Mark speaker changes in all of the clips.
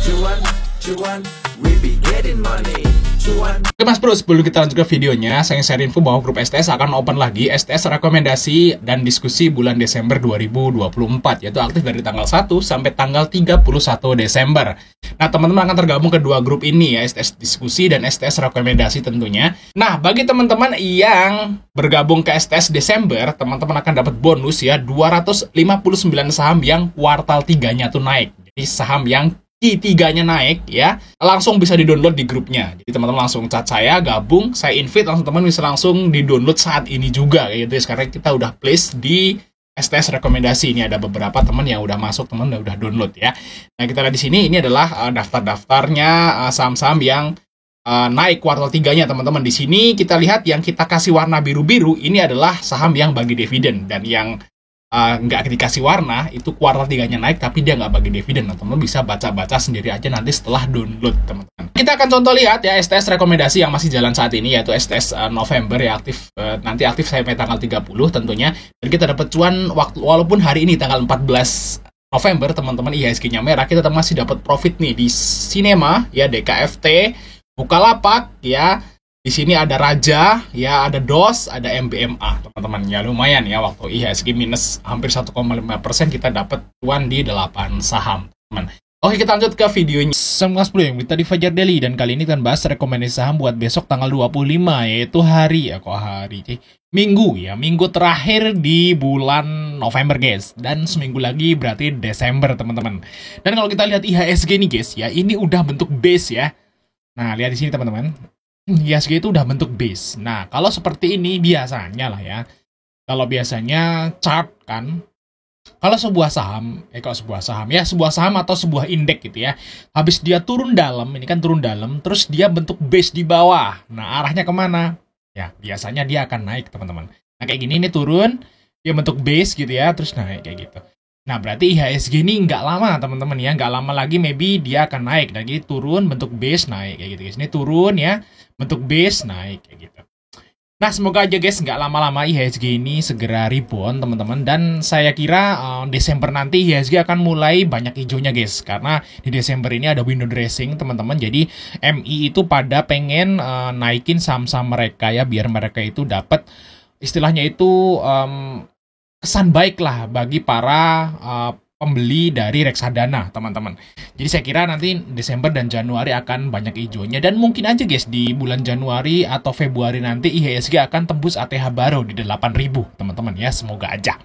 Speaker 1: Cuan, cuan, we be getting money. Cuan.
Speaker 2: Oke Mas Bro, sebelum kita lanjut ke videonya, saya share info bahwa grup STS akan open lagi STS rekomendasi dan diskusi bulan Desember 2024, yaitu aktif dari tanggal 1 sampai tanggal 31 Desember. Nah, teman-teman akan tergabung ke dua grup ini ya, STS diskusi dan STS rekomendasi tentunya. Nah, bagi teman-teman yang bergabung ke STS Desember, teman-teman akan dapat bonus ya, 259 saham yang kuartal 3-nya tuh naik. Jadi saham yang Q3-nya naik ya, langsung bisa di-download di grupnya. Jadi teman-teman langsung chat saya, gabung, saya invite, langsung teman bisa langsung di-download saat ini juga kayak gitu ya. Sekarang kita udah place di STS rekomendasi. Ini ada beberapa teman yang udah masuk, teman yang udah download ya. Nah, kita lihat di sini, ini adalah daftar-daftarnya saham-saham yang naik kuartal 3-nya teman-teman. Di sini kita lihat yang kita kasih warna biru-biru, ini adalah saham yang bagi dividen, dan yang nggak dikasih warna itu kuartal 3-nya naik tapi dia nggak bagi dividen. Nah, teman-teman bisa baca-baca sendiri aja nanti setelah download teman-teman. Kita akan contoh lihat ya STS rekomendasi yang masih jalan saat ini, yaitu STS November ya, aktif nanti aktif sampai tanggal 30 tentunya, dan kita dapat cuan walaupun hari ini tanggal 14 November teman-teman IHSG-nya merah, kita masih dapat profit nih di Sinema ya, DKFT, Bukalapak ya. Di sini ada Raja, ya ada DOS, ada MBMA, teman-teman. Ya lumayan ya, waktu IHSG minus hampir 1,5%, kita dapat cuan di 8 saham, teman. Oke, kita lanjut ke videonya. Mas Bro yang kita di Fajar Daily, dan kali ini kan bahas rekomendasi saham buat besok tanggal 25, yaitu hari ya, Minggu ya, minggu terakhir di bulan November guys, dan seminggu lagi berarti Desember teman-teman. Dan kalau kita lihat IHSG nih guys ya, ini udah bentuk base ya. Nah, lihat di sini teman-teman. IHSG itu udah bentuk base. Nah, kalau seperti ini biasanya lah ya. Kalau biasanya chart kan, kalau sebuah saham sebuah saham atau sebuah indeks gitu ya, habis dia turun dalam, ini kan turun dalam, terus dia bentuk base di bawah. Nah, arahnya kemana? Ya, biasanya dia akan naik teman-teman. Nah, kayak gini, ini turun, dia bentuk base gitu ya, terus naik kayak gitu. Nah, berarti IHSG ini nggak lama teman-teman ya, nggak lama lagi maybe dia akan naik. Dan jadi turun, bentuk base, naik kayak gitu guys. Ini turun ya, bentuk base, naik kayak gitu. Nah, semoga aja guys nggak lama-lama IHSG ini segera rebound teman-teman. Dan saya kira Desember nanti IHSG akan mulai banyak hijaunya guys, karena di Desember ini ada window dressing teman-teman. Jadi MI itu pada pengen naikin saham-saham mereka ya, biar mereka itu dapat istilahnya itu kesan baik lah bagi para pembeli dari reksadana teman-teman. Jadi saya kira nanti Desember dan Januari akan banyak hijaunya, dan mungkin aja guys di bulan Januari atau Februari nanti IHSG akan tembus ATH baru di 8.000 teman-teman ya, semoga aja.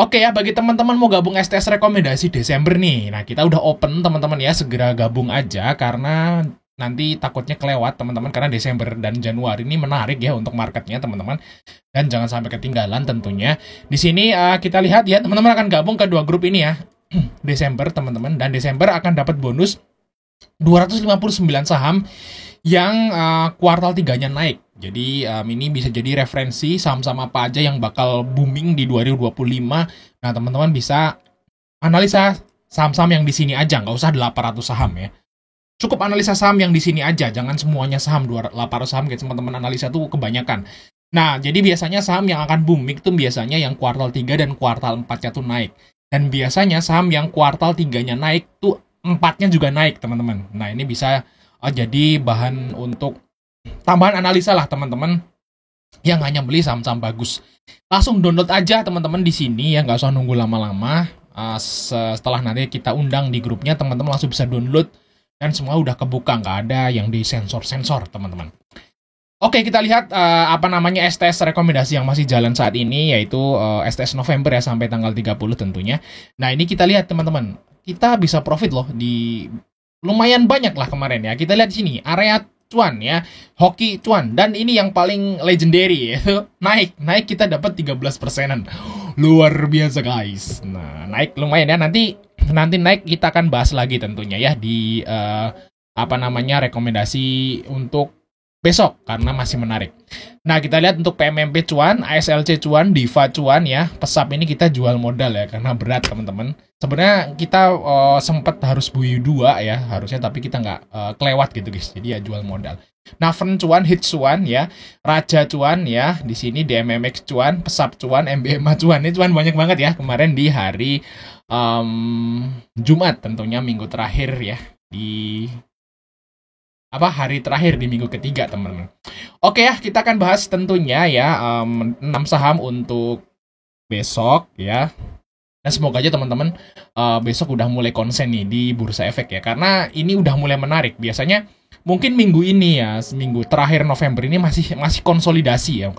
Speaker 2: Oke ya, bagi teman-teman mau gabung STS rekomendasi Desember nih, nah kita udah open teman-teman ya, segera gabung aja karena nanti takutnya kelewat teman-teman, karena Desember dan Januari ini menarik ya untuk marketnya teman-teman, dan jangan sampai ketinggalan tentunya. Di sini kita lihat ya, teman-teman akan gabung ke dua grup ini ya, Desember teman-teman, dan Desember akan dapat bonus 259 saham yang kuartal 3-nya naik. Jadi ini bisa jadi referensi saham-saham apa aja yang bakal booming di 2025. Nah, teman-teman bisa analisa saham-saham yang di sini aja, nggak usah 800 saham ya. Cukup analisa saham yang di sini aja, jangan semuanya saham 800 saham guys, teman-teman analisa tuh kebanyakan. Nah, jadi biasanya saham yang akan booming itu biasanya yang kuartal 3 dan kuartal 4-nya tuh naik. Dan biasanya saham yang kuartal 3-nya naik tuh 4-nya juga naik, teman-teman. Nah, ini bisa jadi bahan untuk tambahan analisa lah, teman-teman yang hanya beli saham-saham bagus. Langsung download aja, teman-teman, di sini ya, nggak usah nunggu lama-lama. Setelah nanti kita undang di grupnya, teman-teman langsung bisa download. Dan semua udah kebuka, nggak ada yang disensor-sensor, teman-teman. Oke, kita lihat STS rekomendasi yang masih jalan saat ini, yaitu STS November ya, sampai tanggal 30 tentunya. Nah, ini kita lihat teman-teman, kita bisa profit loh di lumayan banyak lah kemarin ya. Kita lihat di sini, area cuan ya, hoki cuan, dan ini yang paling legendary yaitu naik kita dapat 13%-an. Luar biasa guys. Nah, naik lumayan ya, nanti naik kita akan bahas lagi tentunya ya di rekomendasi untuk besok karena masih menarik. Nah, kita lihat untuk PMMP cuan, ASLC cuan, Diva cuan ya. Pesap ini kita jual modal ya karena berat teman-teman. Sebenarnya kita sempat harus buy 2 ya harusnya, tapi kita nggak kelewat gitu guys. Jadi ya jual modal. Navern cuan, Hit cuan ya, Raja cuan ya, di sini DMMX cuan, Pesap cuan, MBMA cuan. Ini cuan banyak banget ya kemarin di hari Jumat tentunya, minggu terakhir ya. di hari terakhir di minggu ketiga, teman-teman. Oke ya, kita akan bahas tentunya ya 6 saham untuk besok ya. Dan semoga aja teman-teman besok udah mulai konsen nih di Bursa Efek ya, karena ini udah mulai menarik. Biasanya mungkin minggu ini ya, seminggu terakhir November ini masih konsolidasi ya.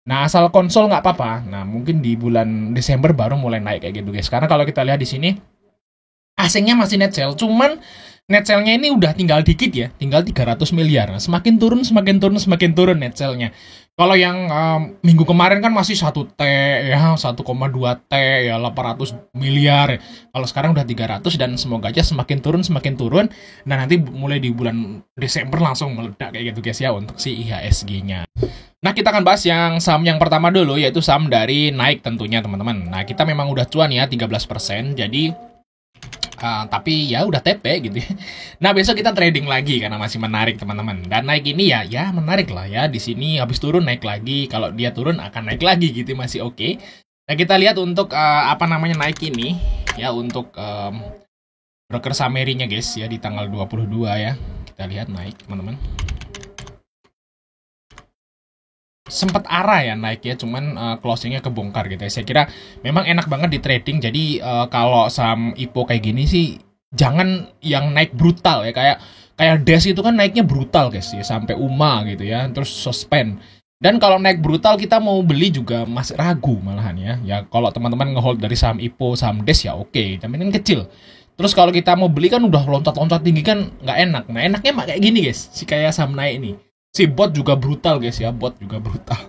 Speaker 2: Nah, asal konsol nggak apa-apa. Nah, mungkin di bulan Desember baru mulai naik kayak gitu guys. Karena kalau kita lihat di sini asingnya masih net sell, cuman net sell-nya ini udah tinggal dikit ya, tinggal 300 miliar. Semakin turun net sell-nya. Kalau yang minggu kemarin kan masih 1T ya, 1,2 T ya, 800 miliar. Kalau sekarang udah 300 dan semoga aja semakin turun. Dan nanti mulai di bulan Desember langsung meledak kayak gitu guys ya untuk si IHSG-nya. Nah, kita akan bahas yang saham yang pertama dulu, yaitu saham dari Nike tentunya teman-teman. Nah, kita memang udah cuan ya 13%, jadi tapi ya udah TP gitu ya. Nah, besok kita trading lagi karena masih menarik teman-teman. Dan naik ini ya menarik lah ya. Di sini habis turun naik lagi. Kalau dia turun akan naik lagi gitu, masih oke. Nah, kita lihat untuk naik ini ya, untuk broker summary-nya guys ya, di tanggal 22 ya. Kita lihat naik teman-teman. Sempat arah ya naik ya, cuman closingnya kebongkar gitu ya. Saya kira memang enak banget di trading. Jadi kalau saham IPO kayak gini sih jangan yang naik brutal ya, kayak DES itu kan naiknya brutal guys ya, sampai UMA gitu ya, terus suspend. Dan kalau naik brutal kita mau beli juga masih ragu malahan ya. Ya kalau teman-teman ngehold dari saham IPO, saham DES ya oke, tapi kan kecil. Terus kalau kita mau beli kan udah loncat-loncat tinggi kan nggak enak. Nah, enaknya kayak gini guys, si kayak saham naik ini. Si bot juga brutal guys ya, bot juga brutal.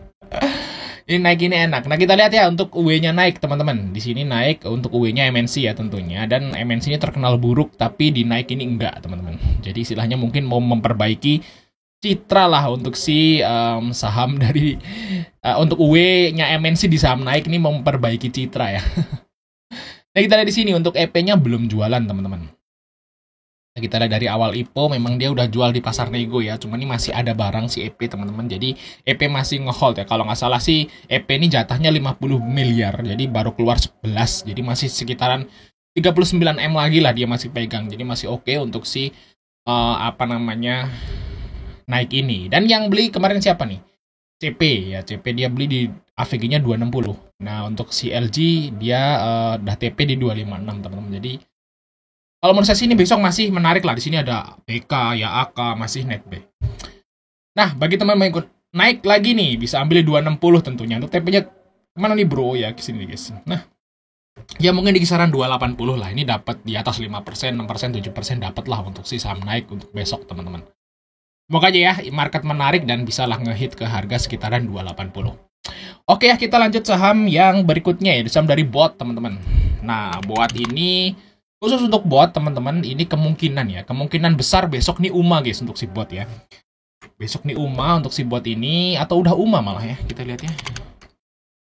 Speaker 2: Ini naik ini enak. Nah, kita lihat ya untuk UE-nya naik teman-teman. Di sini naik untuk UE-nya MNC ya tentunya. Dan MNC ini terkenal buruk, tapi di naik ini enggak teman-teman. Jadi istilahnya mungkin mau memperbaiki citra lah untuk si saham dari untuk UE-nya MNC di saham naik ini mau memperbaiki citra ya. Nah, kita lihat di sini untuk EP-nya belum jualan teman-teman. Kita lihat dari awal IPO memang dia udah jual di pasar nego ya, cuman ini masih ada barang si EP teman-teman, jadi EP masih ngehold ya. Kalau nggak salah sih EP ini jatahnya 50 miliar, jadi baru keluar 11, jadi masih sekitaran 39 M lagi lah dia masih pegang, jadi masih oke untuk si naik ini. Dan yang beli kemarin siapa nih? CP ya, CP dia beli di AVG-nya 260. Nah, untuk si LG dia udah TP di 256 teman-teman, jadi kalau menurut saya sih ini besok masih menarik lah. Di sini ada BK, ya AK, masih NetB. Nah, bagi teman-teman yang ikut naik lagi nih, bisa ambil 260 tentunya. Untuk TP-nya kemana nih bro? Ya ke sini guys. Nah, ya mungkin di kisaran 280 lah. Ini dapat di atas 5%, 6%, 7% dapat lah untuk si saham naik untuk besok teman-teman. Semoga aja ya market menarik dan bisa lah ngehit ke harga sekitaran 280. Oke ya, kita lanjut saham yang berikutnya ya, saham dari bot teman-teman. Nah, bot ini khusus untuk bot teman-teman, ini kemungkinan besar besok nih UMA guys untuk si bot ya. Besok nih UMA untuk si bot ini, atau udah UMA malah ya, kita lihat ya.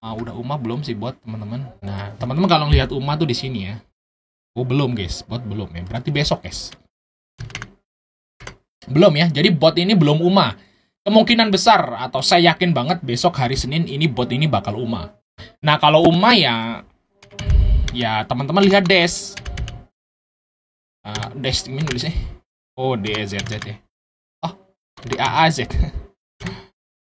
Speaker 2: Udah UMA belum si bot teman-teman. Nah, teman-teman kalau lihat UMA tuh di sini ya. Oh belum guys, bot belum ya, berarti besok guys. Belum ya, jadi bot ini belum UMA. Kemungkinan besar atau saya yakin banget besok hari Senin ini bot ini bakal UMA. Nah, kalau UMA ya teman-teman lihat DES. DES ini nulisnya. Oh, DEZZ ya. Oh, DAAZ.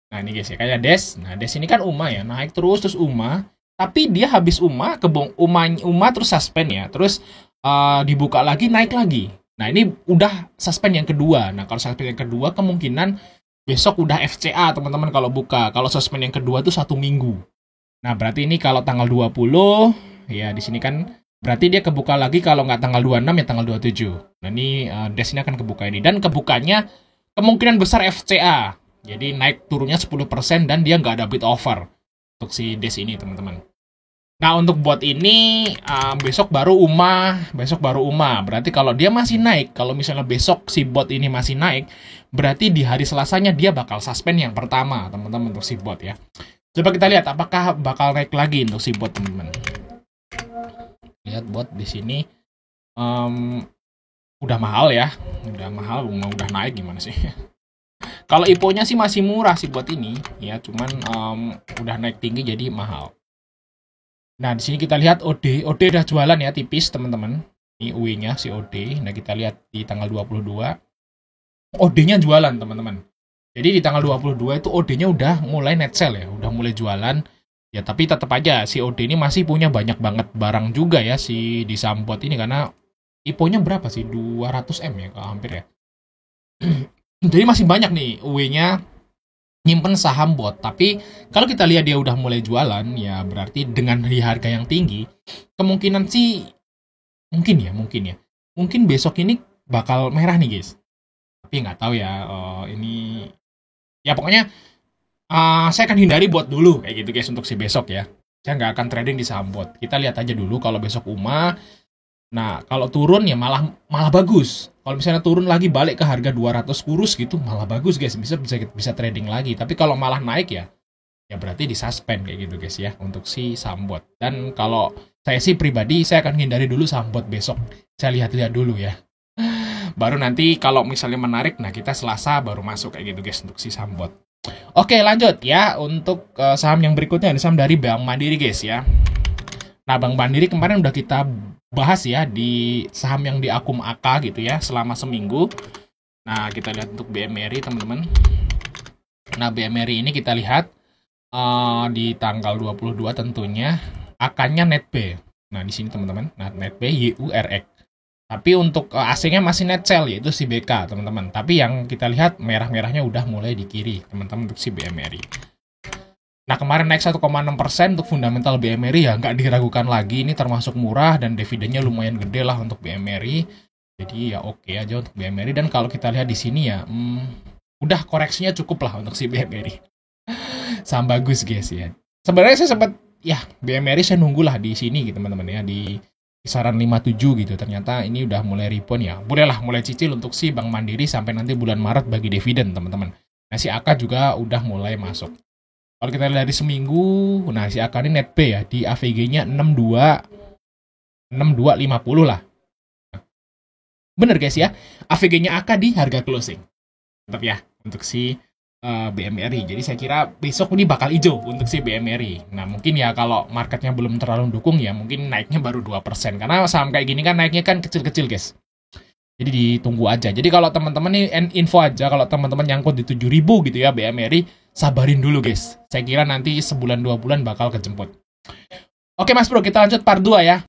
Speaker 2: Nah, ini guys ya, kayak DES. Nah, DES ini kan UMA ya, naik terus UMA. Tapi dia habis UMA, UMA terus suspend ya. Terus dibuka lagi, naik lagi. Nah, ini udah suspend yang kedua. Nah, kalau suspend yang kedua kemungkinan besok udah FCA teman-teman kalau buka. Kalau suspend yang kedua tuh 1 minggu. Nah, berarti ini kalau tanggal 20 ya di sini kan berarti dia kebuka lagi, kalau nggak tanggal 26 ya tanggal 27. Nah, ini DES ini akan kebuka ini. Dan kebukanya kemungkinan besar FCA. Jadi naik turunnya 10% dan dia nggak ada bid offer untuk si DES ini teman-teman. Nah, untuk bot ini besok baru UMA. Berarti kalau dia masih naik, kalau misalnya besok si bot ini masih naik, berarti di hari Selasanya dia bakal suspend yang pertama teman-teman untuk si bot ya. Coba kita lihat apakah bakal naik lagi untuk si bot teman-teman. Lihat bot di sini udah mahal ya, udah naik gimana sih? Kalau IPO-nya sih masih murah sih bot ini ya, cuman udah naik tinggi jadi mahal. Nah, di sini kita lihat OD udah jualan ya tipis teman-teman. Ini UI-nya COD. Nah, kita lihat di tanggal 22. OD-nya jualan, teman-teman. Jadi di tanggal 22 itu OD-nya udah mulai net sell ya, udah mulai jualan. Ya, tapi tetap aja si OD ini masih punya banyak banget barang juga ya si di Sahambot ini, karena IPO-nya berapa sih? 200M ya, hampir ya. Jadi masih banyak nih UE-nya nyimpen saham bot. Tapi kalau kita lihat dia udah mulai jualan, ya berarti dengan di harga yang tinggi, kemungkinan sih mungkin besok ini bakal merah nih guys. Tapi nggak tahu ya, ini ya pokoknya saya akan hindari bot dulu kayak gitu guys untuk si besok ya. Saya nggak akan trading di saham bot. Kita lihat aja dulu kalau besok UMA. Nah, kalau turun ya malah bagus. Kalau misalnya turun lagi balik ke harga 200 kurus gitu, malah bagus guys. Bisa trading lagi. Tapi kalau malah naik ya berarti disuspend kayak gitu guys ya untuk si saham bot. Dan kalau saya sih pribadi, saya akan hindari dulu saham bot besok. Saya lihat-lihat dulu ya. Baru nanti kalau misalnya menarik, nah kita Selasa baru masuk kayak gitu guys untuk si saham bot. Oke, lanjut ya untuk saham yang berikutnya, ada saham dari Bank Mandiri guys ya. Nah, Bank Mandiri kemarin udah kita bahas ya di saham yang di akum AK gitu ya selama seminggu. Nah, kita lihat untuk BMRI teman-teman. Nah, BMRI ini kita lihat di tanggal 22 tentunya AK-nya NetB. Nah, di sini teman-teman. Nah, NetB YURX. Tapi untuk AC-nya masih net sell, yaitu si BK teman-teman. Tapi yang kita lihat merah-merahnya udah mulai di kiri teman-teman untuk si BMRI. Nah, kemarin naik 1,6% untuk fundamental BMRI ya, nggak diragukan lagi. Ini termasuk murah dan dividennya lumayan gede lah untuk BMRI. Jadi ya oke aja untuk BMRI. Dan kalau kita lihat di sini ya, udah koreksinya cukup lah untuk si BMRI. Saham bagus guys ya. Sebenarnya saya sempat ya BMRI saya nunggulah di sini gitu teman-teman ya, di kisaran 57 gitu. Ternyata ini udah mulai rebound ya. Bolehlah mulai cicil untuk si Bank Mandiri sampai nanti bulan Maret bagi dividen teman-teman. Nah, si AK juga udah mulai masuk. Kalau kita lihat dari seminggu, nah si AK ini net P ya, di AVG-nya 6250 lah. Bener guys ya, AVG-nya AK di harga closing. Tetap ya, untuk si BMRI. Jadi saya kira besok ini bakal hijau untuk si BMRI. Nah, mungkin ya kalau marketnya belum terlalu dukung ya, mungkin naiknya baru 2%. Karena saham kayak gini kan naiknya kan kecil-kecil guys. Jadi ditunggu aja. Jadi kalau teman-teman nih info aja, kalau teman-teman nyangkut di 7.000 gitu ya BMRI, sabarin dulu guys. Saya kira nanti sebulan 2 bulan bakal kejemput. Oke Mas Bro, kita lanjut part 2 ya.